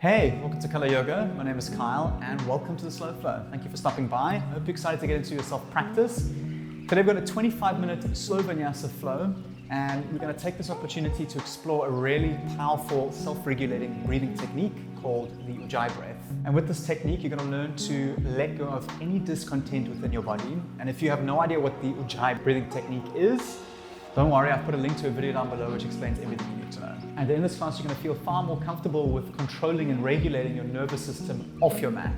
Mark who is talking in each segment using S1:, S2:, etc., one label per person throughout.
S1: Hey, welcome to Color Yoga. My name is Kyle and welcome to the Slow Flow. Thank you for stopping by. I hope you're excited to get into your self-practice. Today we've got a 25-minute slow vinyasa flow and we're going to take this opportunity to explore a really powerful self-regulating breathing technique called the Ujjayi breath. And with this technique, you're going to learn to let go of any discontent within your body. And if you have no idea what the Ujjayi breathing technique is, don't worry, I've put a link to a video down below which explains everything you need to know. And in this class, you're going to feel far more comfortable with controlling and regulating your nervous system off your mat.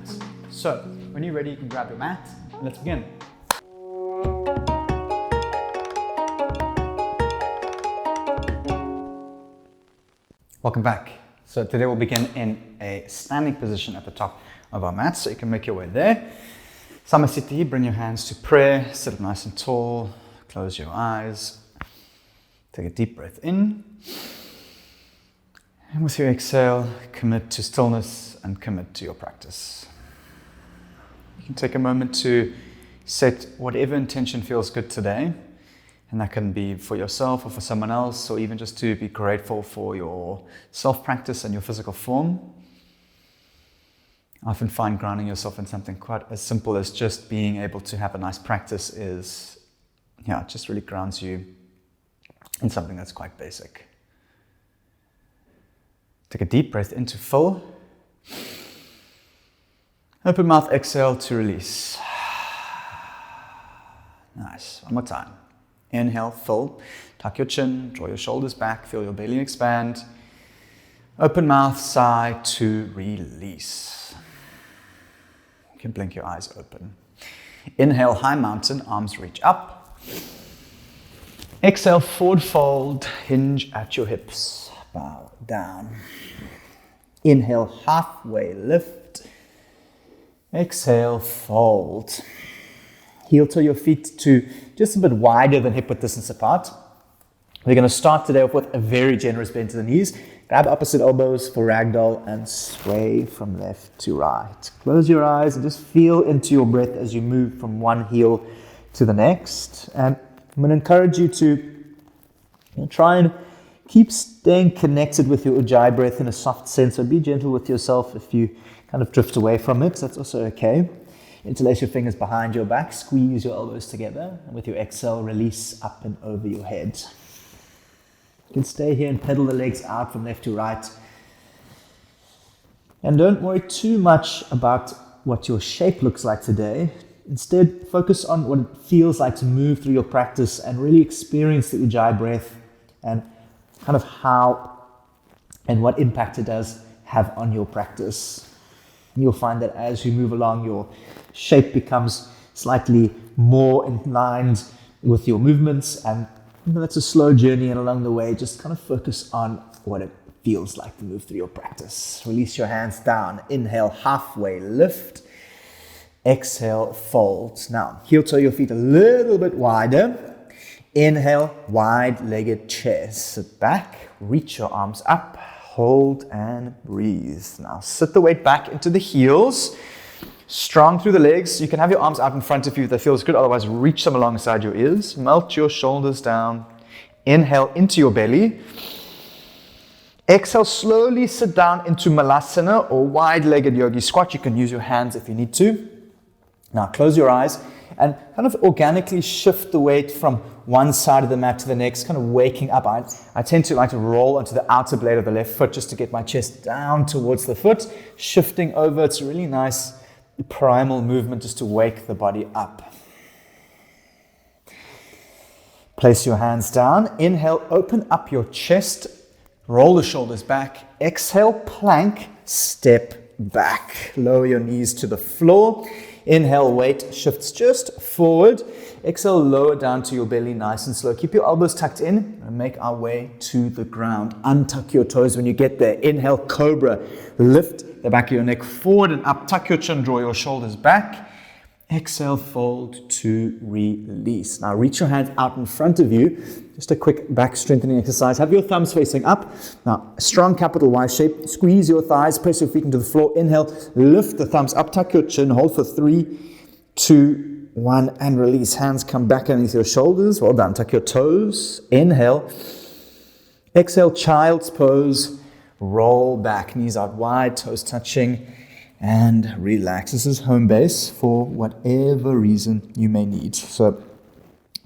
S1: So, when you're ready, you can grab your mat and let's begin. Welcome back. So today we'll begin in a standing position at the top of our mat, so you can make your way there. Samasthiti, bring your hands to prayer, sit up nice and tall, close your eyes. Take a deep breath in, and with your exhale, commit to stillness and commit to your practice. You can take a moment to set whatever intention feels good today, and that can be for yourself or for someone else, or even just to be grateful for your self-practice and your physical form. I often find grounding yourself in something quite as simple as just being able to have a nice practice it just really grounds you in something that's quite basic. Take a deep breath in to fill. Open mouth, exhale to release. Nice. One more time. Inhale, fill. Tuck your chin, draw your shoulders back, feel your belly expand. Open mouth, sigh to release. You can blink your eyes open. Inhale, high mountain, arms reach up. Exhale, forward fold, hinge at your hips, bow down. Inhale, halfway lift. Exhale, fold. Heel toe your feet to just a bit wider than hip width distance apart. We're going to start today off with a very generous bend to the knees. Grab opposite elbows for ragdoll and sway from left to right. Close your eyes and just feel into your breath as you move from one heel to the next. And I'm going to encourage you to try and keep staying connected with your Ujjayi breath in a soft sense. So be gentle with yourself if you kind of drift away from it. That's also okay. Interlace your fingers behind your back. Squeeze your elbows together. And with your exhale, release up and over your head. You can stay here and pedal the legs out from left to right. And don't worry too much about what your shape looks like today. Instead, focus on what it feels like to move through your practice and really experience the Ujjayi breath and kind of how and what impact it does have on your practice. And you'll find that as you move along, your shape becomes slightly more in line with your movements, and that's a slow journey, and along the way, just kind of focus on what it feels like to move through your practice. Release your hands down. Inhale, halfway lift. Exhale, fold. Now, heel toe your feet a little bit wider. Inhale, wide-legged chair. Sit back, reach your arms up, hold and breathe. Now, sit the weight back into the heels. Strong through the legs. You can have your arms out in front of you if that feels good. Otherwise, reach them alongside your ears. Melt your shoulders down. Inhale into your belly. Exhale, slowly sit down into Malasana or wide-legged yogi squat. You can use your hands if you need to. Now close your eyes and kind of organically shift the weight from one side of the mat to the next, kind of waking up. I tend to like to roll onto the outer blade of the left foot just to get my chest down towards the foot, shifting over. It's a really nice primal movement just to wake the body up. Place your hands down. Inhale, open up your chest, roll the shoulders back. Exhale, plank, step back. Lower your knees to the floor. Inhale, weight shifts just forward. Exhale, lower down to your belly, nice and slow. Keep your elbows tucked in and make our way to the ground. Untuck your toes when you get there. Inhale, cobra. Lift the back of your neck forward and up. Tuck your chin, draw your shoulders back. Exhale, fold to release. Now reach your hands out in front of you. Just a quick back strengthening exercise. Have your thumbs facing up. Now, strong capital Y shape. Squeeze your thighs, press your feet into the floor. Inhale, lift the thumbs up, tuck your chin, hold for 3, 2, 1, and release. Hands come back underneath your shoulders. Well done. Tuck your toes. Inhale. Exhale, child's pose. roll back, knees out wide, toes touching, and relax. This is home base for whatever reason you may need. So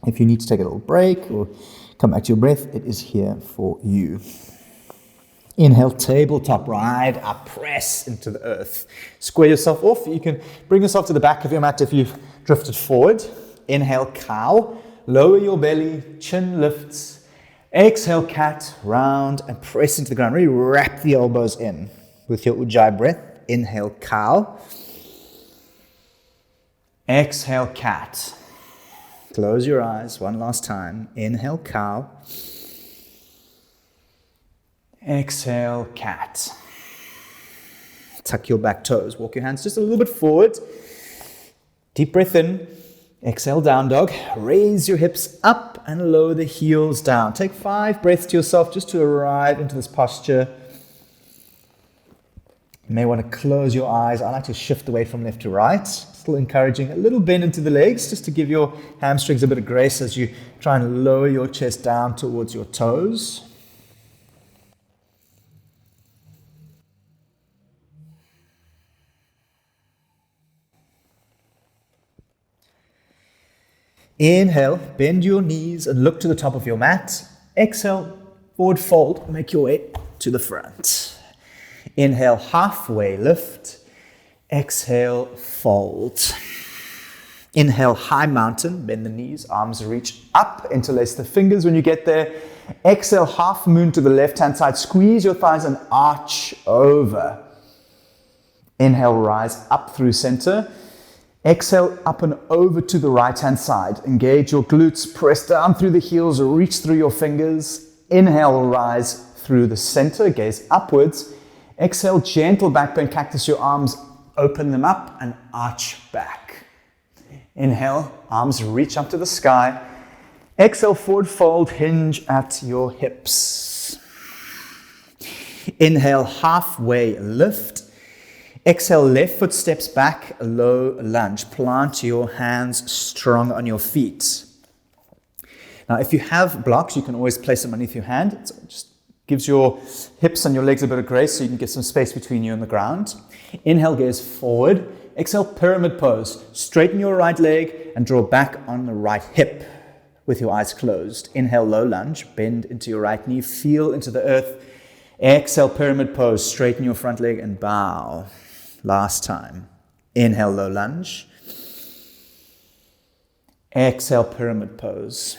S1: if you need to take a little break or come back to your breath, it is here for you. Inhale, tabletop, right up, press into the earth. Square yourself off. You can bring yourself to the back of your mat if you've drifted forward. Inhale, cow. Lower your belly, chin lifts. Exhale, cat, round, and press into the ground. Really wrap the elbows in with your ujjayi breath. Inhale, cow. Exhale, cat. Close your eyes one last time. Inhale, cow. Exhale, cat. Tuck your back toes. Walk your hands just a little bit forward. Deep breath in. Exhale, down dog. Raise your hips up and lower the heels down. Take 5 breaths to yourself just to arrive into this posture. You may want to close your eyes. I like to shift the weight from left to right. Still encouraging a little bend into the legs just to give your hamstrings a bit of grace as you try and lower your chest down towards your toes. Inhale, bend your knees and look to the top of your mat. Exhale, forward fold, make your way to the front. Inhale, halfway lift. Exhale, fold. Inhale, high mountain, bend the knees, arms reach up, interlace the fingers when you get there. Exhale, half moon to the left-hand side, squeeze your thighs and arch over. Inhale, rise up through center. Exhale, up and over to the right-hand side. Engage your glutes, press down through the heels, reach through your fingers. Inhale, rise through the center, gaze upwards. Exhale, gentle back bend, cactus your arms, open them up and arch back. Inhale, arms reach up to the sky. Exhale, forward fold, hinge at your hips. Inhale, halfway lift. Exhale, left foot steps back, low lunge. Plant your hands strong on your feet. Now, if you have blocks, you can always place them underneath your hand. It just gives your hips and your legs a bit of grace so you can get some space between you and the ground. Inhale, gaze forward. Exhale, pyramid pose. Straighten your right leg and draw back on the right hip with your eyes closed. Inhale, low lunge. Bend into your right knee. Feel into the earth. Exhale, pyramid pose. Straighten your front leg and bow. Last time. Inhale, low lunge. Exhale, pyramid pose.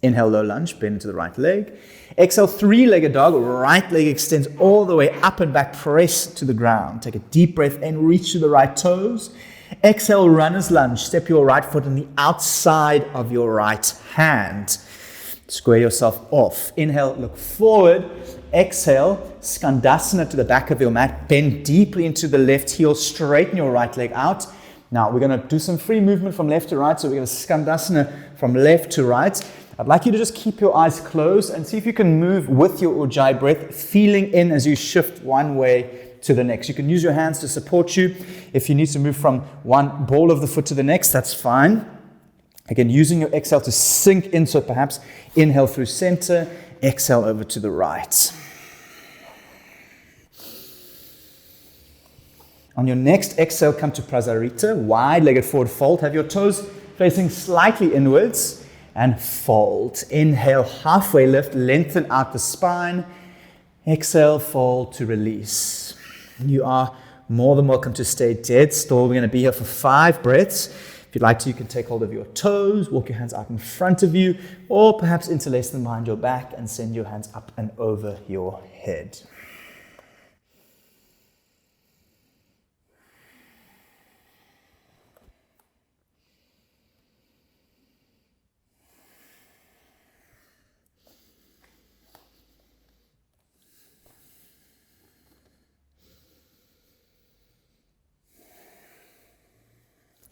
S1: Inhale, low lunge, bend into the right leg. Exhale, 3-legged dog. Right leg extends all the way up and back. Press to the ground. Take a deep breath in. Reach to the right toes. Exhale, runner's lunge. Step your right foot on the outside of your right hand. Square yourself off. Inhale, look forward. Exhale, skandasana to the back of your mat. Bend deeply into the left heel. Straighten your right leg out. Now, we're going to do some free movement from left to right. So we're going to skandasana from left to right. I'd like you to just keep your eyes closed and see if you can move with your ujjayi breath, feeling in as you shift one way to the next. You can use your hands to support you. If you need to move from one ball of the foot to the next, that's fine. Again, using your exhale to sink in, so perhaps inhale through center, exhale over to the right. On your next exhale, come to Prasarita, wide-legged forward fold. Have your toes facing slightly inwards and fold. Inhale, halfway lift, lengthen out the spine. Exhale, fold to release. You are more than welcome to stay dead still. We're going to be here for 5 breaths. If you'd like to, you can take hold of your toes, walk your hands out in front of you, or perhaps interlace them behind your back and send your hands up and over your head.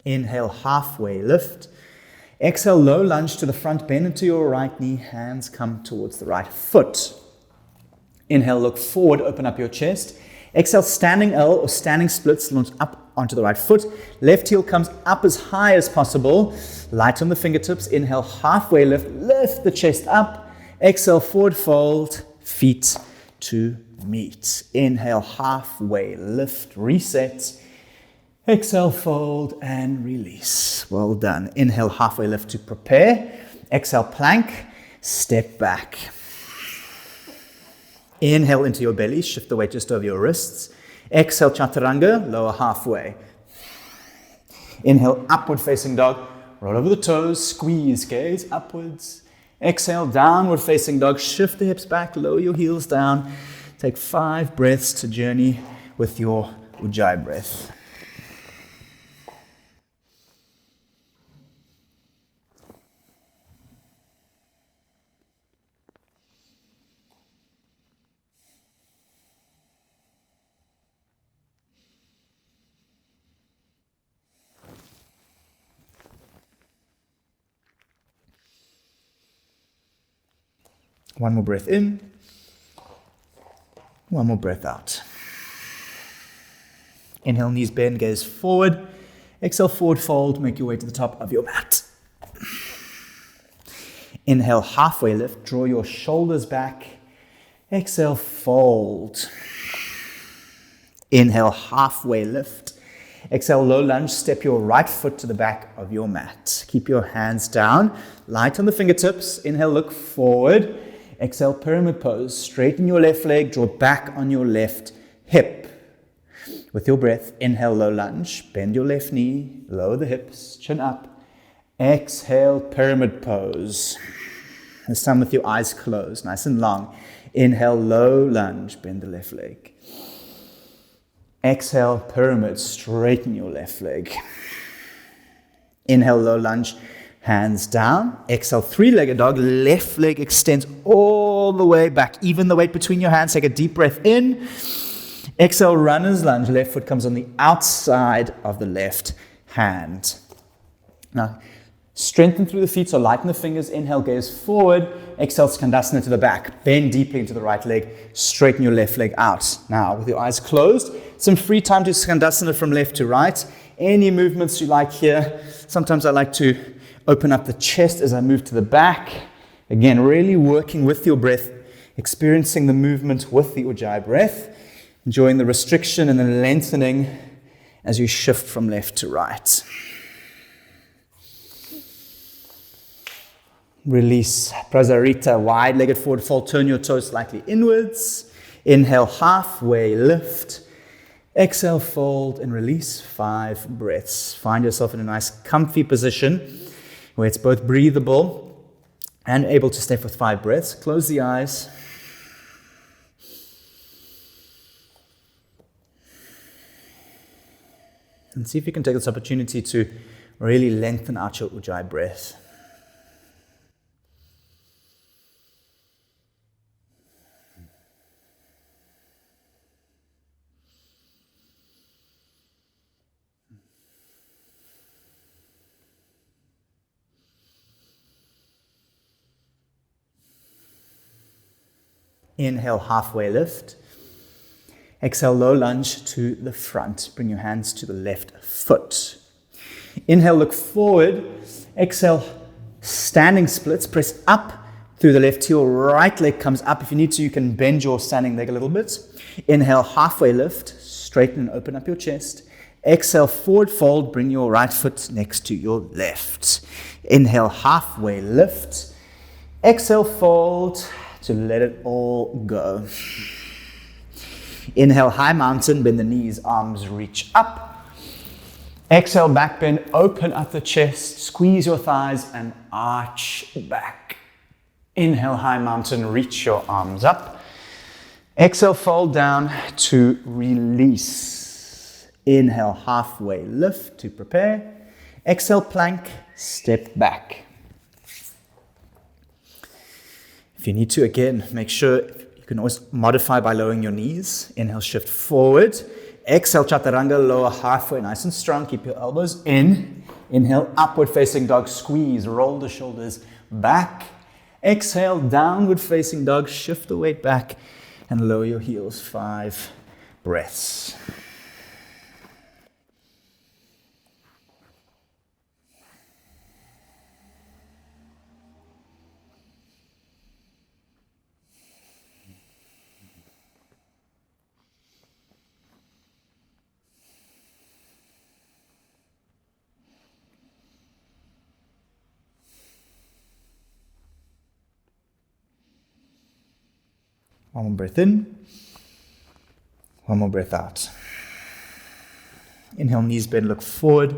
S1: Inhale, halfway lift. Exhale, low lunge to the front, bend into your right knee, hands come towards the right foot. Inhale, look forward, open up your chest. Exhale, standing L or standing splits, launch up onto the right foot. Left heel comes up as high as possible. Light on the fingertips. Inhale, halfway lift, lift the chest up. Exhale, forward fold, feet to meet. Inhale, halfway lift, reset. Exhale, fold and release. Well done. Inhale, halfway lift to prepare. Exhale, plank, step back. Inhale into your belly, shift the weight just over your wrists. Exhale, chaturanga, lower halfway. Inhale, upward facing dog, roll over the toes, squeeze, gaze upwards. Exhale, downward facing dog, shift the hips back, lower your heels down. Take 5 breaths to journey with your Ujjayi breath. One more breath in. One more breath out. Inhale, knees bend, gaze forward. Exhale, forward fold, make your way to the top of your mat. Inhale, halfway lift, draw your shoulders back. Exhale, fold. Inhale, halfway lift. Exhale, low lunge, step your right foot to the back of your mat. Keep your hands down, light on the fingertips. Inhale, look forward. Exhale, pyramid pose. Straighten your left leg, draw back on your left hip. With your breath, inhale, low lunge. Bend your left knee, lower the hips, chin up. Exhale, pyramid pose. This time with your eyes closed, nice and long. Inhale, low lunge, bend the left leg. Exhale, pyramid, straighten your left leg. Inhale, low lunge. Hands down. Exhale, 3-legged dog. Left leg extends all the way back. Even the weight between your hands. Take a deep breath in. Exhale, runner's lunge. Left foot comes on the outside of the left hand. Now, strengthen through the feet, so lighten the fingers. Inhale, gaze forward. Exhale, skandasana to the back. Bend deeply into the right leg. Straighten your left leg out. Now, with your eyes closed, some free time to skandasana from left to right. Any movements you like here. Sometimes I like to open up the chest as I move to the back. Again, really working with your breath, experiencing the movement with the Ujjayi breath, enjoying the restriction and the lengthening as you shift from left to right. Release. Prasarita, wide-legged forward fold. Turn your toes slightly inwards. Inhale, halfway lift. Exhale, fold and release. 5 breaths. Find yourself in a nice comfy position where it's both breathable and able to stay for 5 breaths. Close the eyes. And see if you can take this opportunity to really lengthen out your Ujjayi breath. Inhale, halfway lift. Exhale, low lunge to the front. Bring your hands to the left foot. Inhale, look forward. Exhale, standing splits. Press up through the left heel. Right leg comes up. If you need to, you can bend your standing leg a little bit. Inhale, halfway lift. Straighten and open up your chest. Exhale, forward fold. Bring your right foot next to your left. Inhale, halfway lift. Exhale, fold to let it all go. Inhale, high mountain, bend the knees, arms reach up. Exhale, back bend, open up the chest, squeeze your thighs and arch back. Inhale, high mountain, reach your arms up. Exhale, fold down to release. Inhale, halfway lift to prepare. Exhale, plank, step back. If you need to, again, make sure you can always modify by lowering your knees. Inhale, shift forward. Exhale, chaturanga, lower halfway, nice and strong. Keep your elbows in. Inhale, upward facing dog, squeeze, roll the shoulders back. Exhale, downward facing dog, shift the weight back and lower your heels. 5 breaths. One more breath in. One more breath out. Inhale, knees bend, look forward.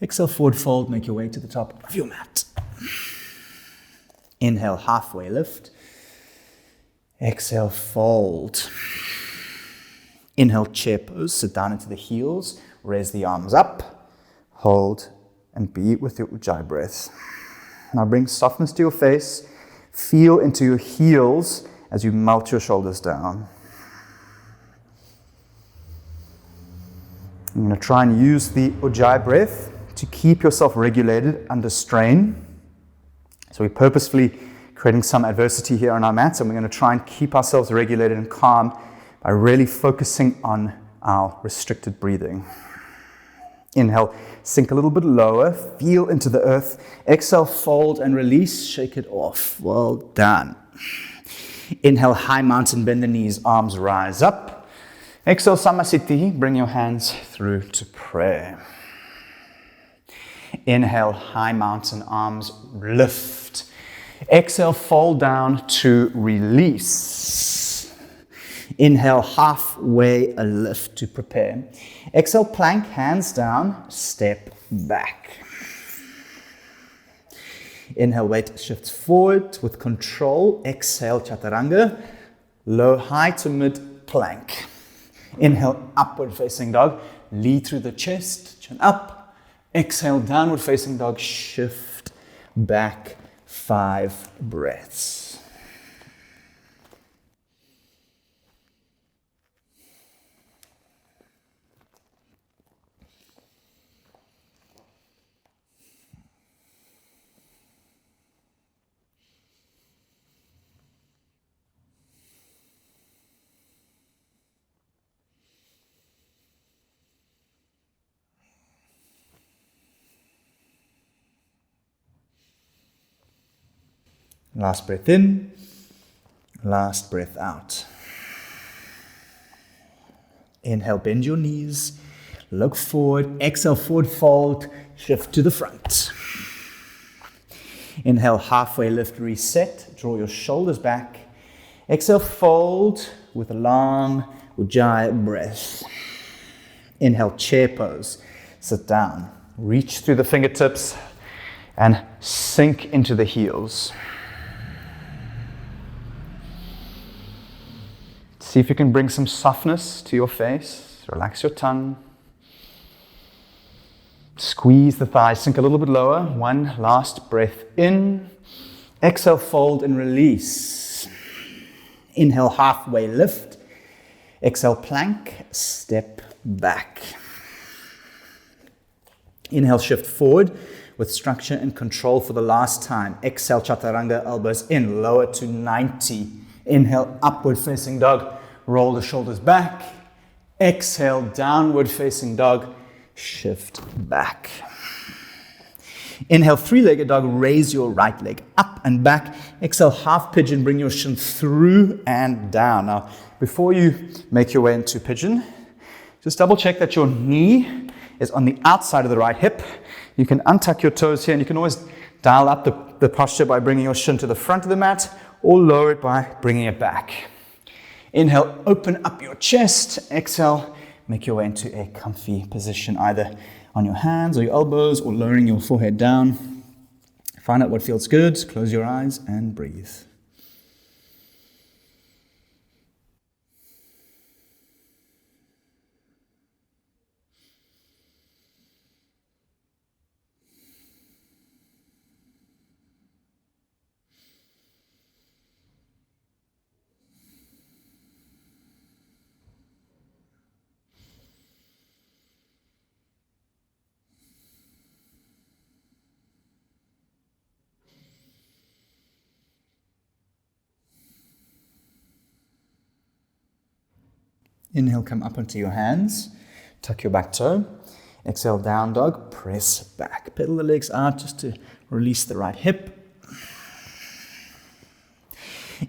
S1: Exhale, forward fold, make your way to the top of your mat. Inhale, halfway lift. Exhale, fold. Inhale, chair pose, sit down into the heels, raise the arms up, hold, and be with your Ujjayi breath. Now bring softness to your face, feel into your heels as you melt your shoulders down. I'm going to try and use the Ujjayi breath to keep yourself regulated under strain. So we're purposefully creating some adversity here on our mats, and we're going to try and keep ourselves regulated and calm by really focusing on our restricted breathing. Inhale, sink a little bit lower, feel into the earth. Exhale, fold and release, shake it off. Well done. Inhale, high mountain, bend the knees, arms rise up. Exhale, Samasthiti, bring your hands through to prayer. Inhale, high mountain, arms lift. Exhale, fold down to release. Inhale, halfway a lift to prepare. Exhale, plank, hands down, step back. Inhale, weight shifts forward with control. Exhale, chaturanga, low, high to mid plank. Inhale, upward facing dog, lead through the chest, chin up. Exhale, downward facing dog, shift back, 5 breaths. Last breath in, last breath out. Inhale, bend your knees, look forward. Exhale, forward fold, shift to the front. Inhale, halfway lift, reset, draw your shoulders back. Exhale, fold with a long Ujjayi breath. Inhale, chair pose, sit down. Reach through the fingertips and sink into the heels. See if you can bring some softness to your face. Relax your tongue. Squeeze the thighs, sink a little bit lower. One last breath in. Exhale, fold and release. Inhale, halfway lift. Exhale, plank, step back. Inhale, shift forward with structure and control for the last time. Exhale, chaturanga, elbows in, lower to 90. Inhale, upward facing dog. Roll the shoulders back. Exhale, downward facing dog. Shift back. Inhale, three-legged dog. Raise your right leg up and back. Exhale, half pigeon. Bring your shin through and down. Now, before you make your way into pigeon, just double check that your knee is on the outside of the right hip. You can untuck your toes here, and you can always dial up the posture by bringing your shin to the front of the mat, or lower it by bringing it back. Inhale, open up your chest. Exhale, make your way into a comfy position, either on your hands or your elbows, or lowering your forehead down. Find out what feels good. Close your eyes and breathe. Inhale, come up onto your hands. Tuck your back toe. Exhale, down dog. Press back. Pedal the legs out just to release the right hip.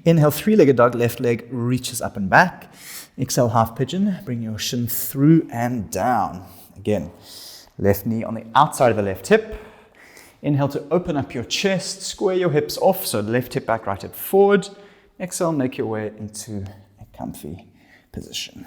S1: Inhale, three-legged dog. Left leg reaches up and back. Exhale, half pigeon. Bring your shin through and down. Again, left knee on the outside of the left hip. Inhale to open up your chest. Square your hips off. So left hip back, right hip forward.
S2: Exhale, make your way into a comfy position.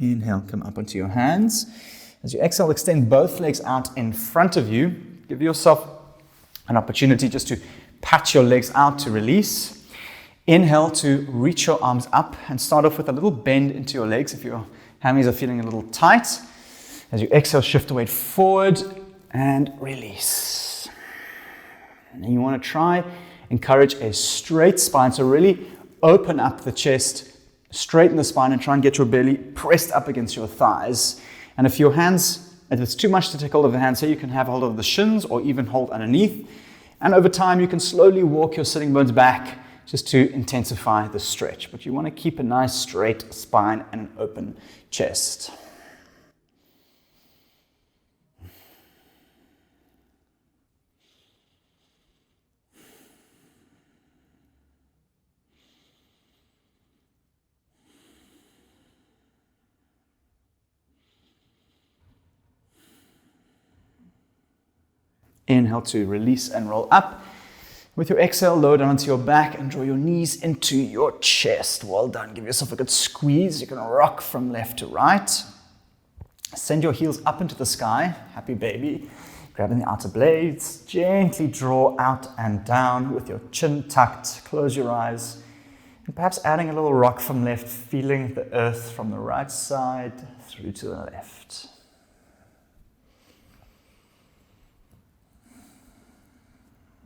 S2: Inhale, come up onto your hands. As you exhale, extend both legs out in front of you. Give yourself an opportunity just to pat your legs out to release. Inhale to reach your arms up and start off with a little bend into your legs if your hammies are feeling a little tight. As you exhale, shift the weight forward and release. And then you want to try, encourage a straight spine. So really open up the chest, straighten the spine, and try and get your belly pressed up against your thighs. And if it's too much to take hold of the hands, so you can have hold of the shins or even hold underneath. And over time, you can slowly walk your sitting bones back just to intensify the stretch. But you want to keep a nice straight spine and an open chest. Inhale to release and roll up. With your exhale, lower down onto your back and draw your knees into your chest. Well done. Give yourself a good squeeze. You can rock from left to right. Send your heels up into the sky. Happy baby. Grabbing the outer blades. Gently draw out and down with your chin tucked. Close your eyes. And perhaps adding a little rock from left, feeling the earth from the right side through to the left.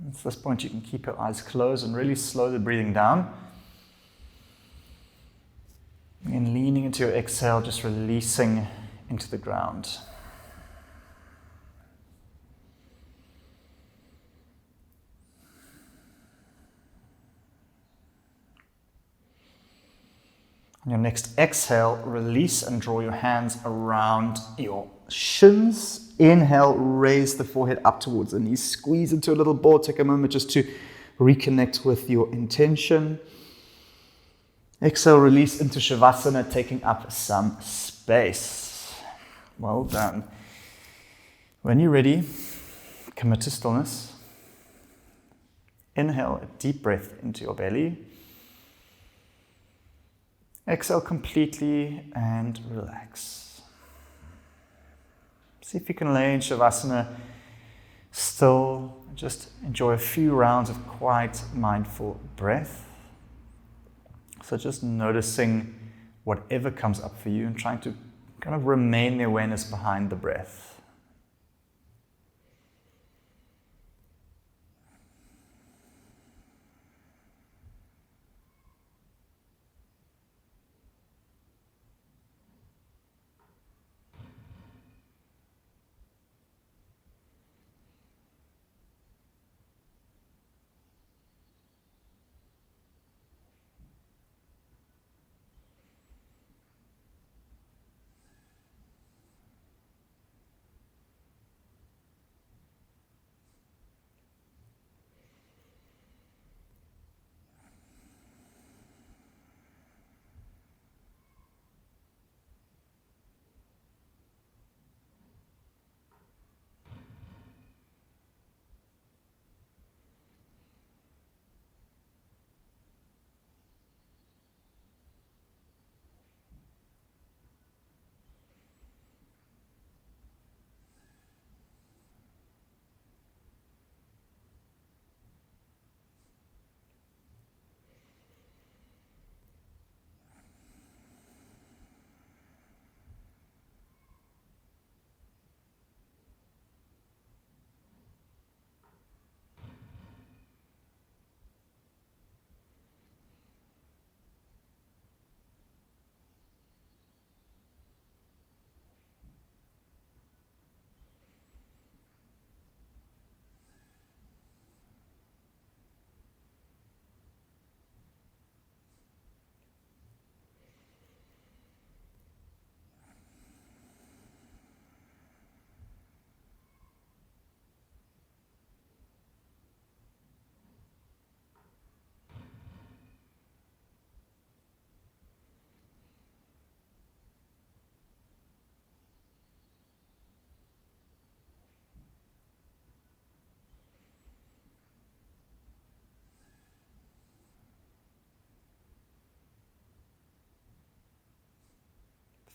S2: At this point, you can keep your eyes closed and really slow the breathing down. And leaning into your exhale, just releasing into the ground. On your next exhale, release and draw your hands around your shins. Inhale, raise the forehead up towards the knees. Squeeze into a little ball. Take a moment just to reconnect with your intention. Exhale, release into Shavasana, taking up some space. Well done. When you're ready, commit to stillness. Inhale a deep breath into your belly. Exhale completely and relax. See if you can lay in Shavasana still. Just enjoy a few rounds of quiet, mindful breath. So just noticing whatever comes up for you and trying to kind of remain the awareness behind the breath.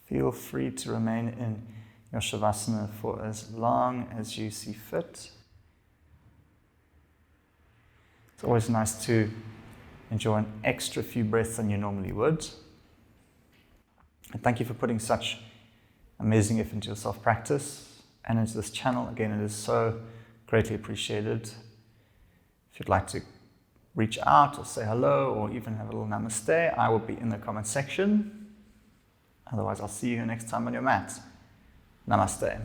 S2: Feel free to remain in your Shavasana for as long as you see fit. It's always nice to enjoy an extra few breaths than you normally would. And thank you for putting such amazing effort into your self-practice and into this channel. Again, it is so greatly appreciated. If you'd like to reach out or say hello or even have a little namaste, I will be in the comment section. Otherwise, I'll see you next time on your mat. Namaste.